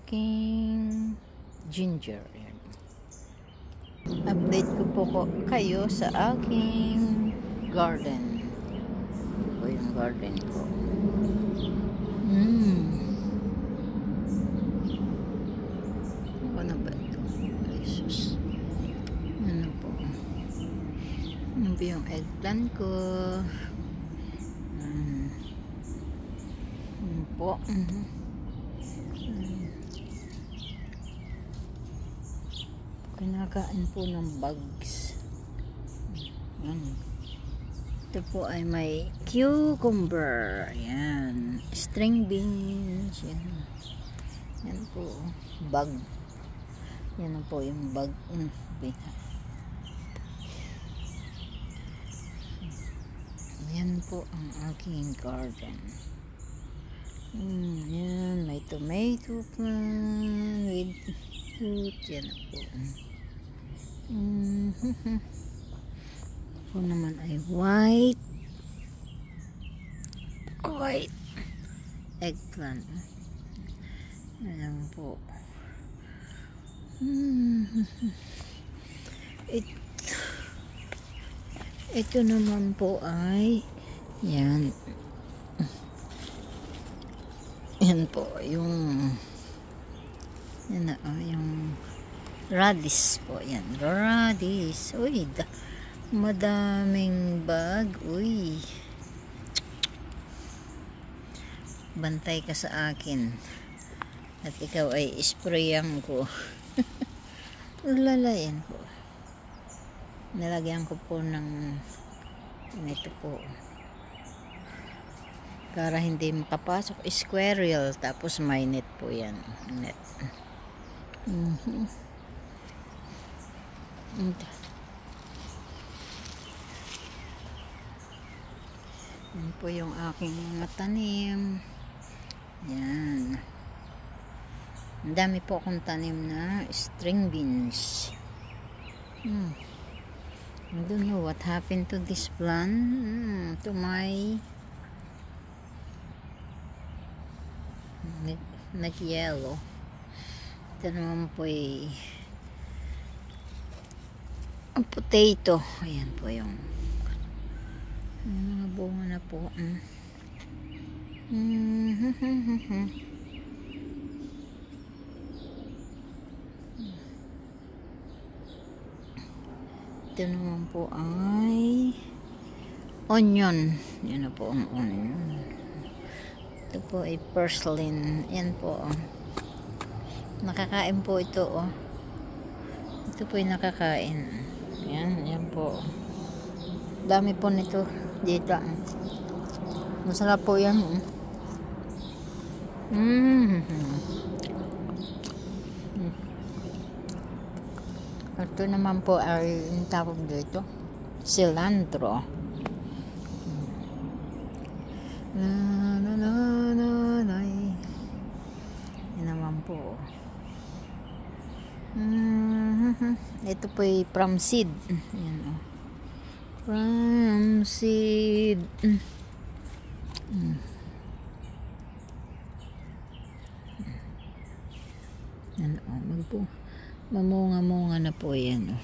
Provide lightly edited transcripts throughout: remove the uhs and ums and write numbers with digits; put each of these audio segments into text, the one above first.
aking ginger. Ayan. Update ko po kayo sa aking garden. Ito yung garden ko. Ano ba ito? Jesus. Ano po? Ano ba yung eggplant ko? Ano po? Kinakain po ng bugs. Yan. Ito po ay may cucumber. Ayan. String beans. Yan. Yan po. Bug. Yan po yung bug. Yan po ang aking garden. Yan. May tomato plant with fruit. Yan po. Ito naman ay white eggplant. Ayan po. Ito naman po ay yan po yung yung radish po. Yan, radish. Uy, madaming bag. Uy, bantay ka sa akin at ikaw ay sprayan ko. Lalayan ko. Nilagyan ko po ng ito po para hindi makapasok squirrel. Tapos may net po yan, net. Yan po yung aking mga tanim. Yan. Ang dami po akong tanim na string beans. I don't know what happened to this plant. To my nag-yellow. Ito naman po ay ang potato. Ayan po yung mga bunga na po. Ito naman po ay onion. Yan na po ang onion. Ito po ay purslane. Yan po. Nakakain po ito. Ito po ay nakakain. Yan po. Dami po nito dito. Masarap po yan. Ito naman po ay yung tawag dito, cilantro. Yan naman po. Ito po ay from seed. Yan, from seed. Yan po. Mamunga-munga na po yan.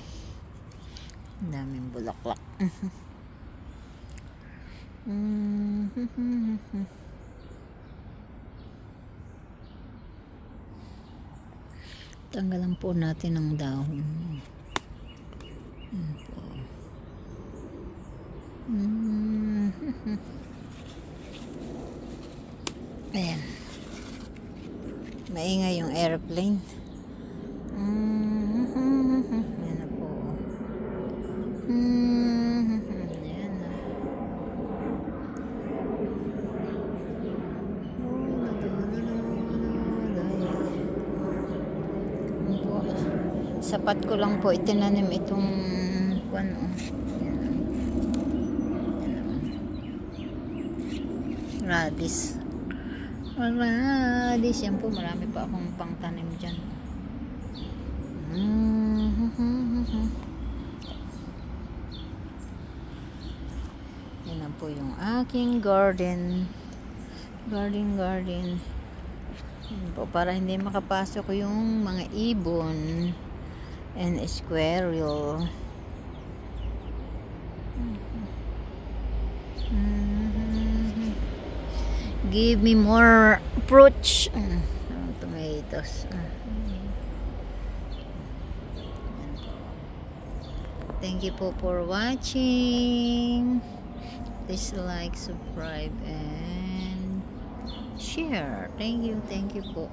Ang daming bulaklak. Tanggalan po natin ang dahon. Yan po. Ayan. Maingay yung airplane. Yan na po. Yan na. Sapat ko lang po itinanim itong radish. Radish. Yan po, marami pa akong pangtanim dyan. Yan na po yung aking garden. Garden. Yan po, para hindi makapasok yung mga ibon and squirrel. Give me more fruits. Tomatoes. Thank you po for watching. Please like, subscribe, and share. Thank you po.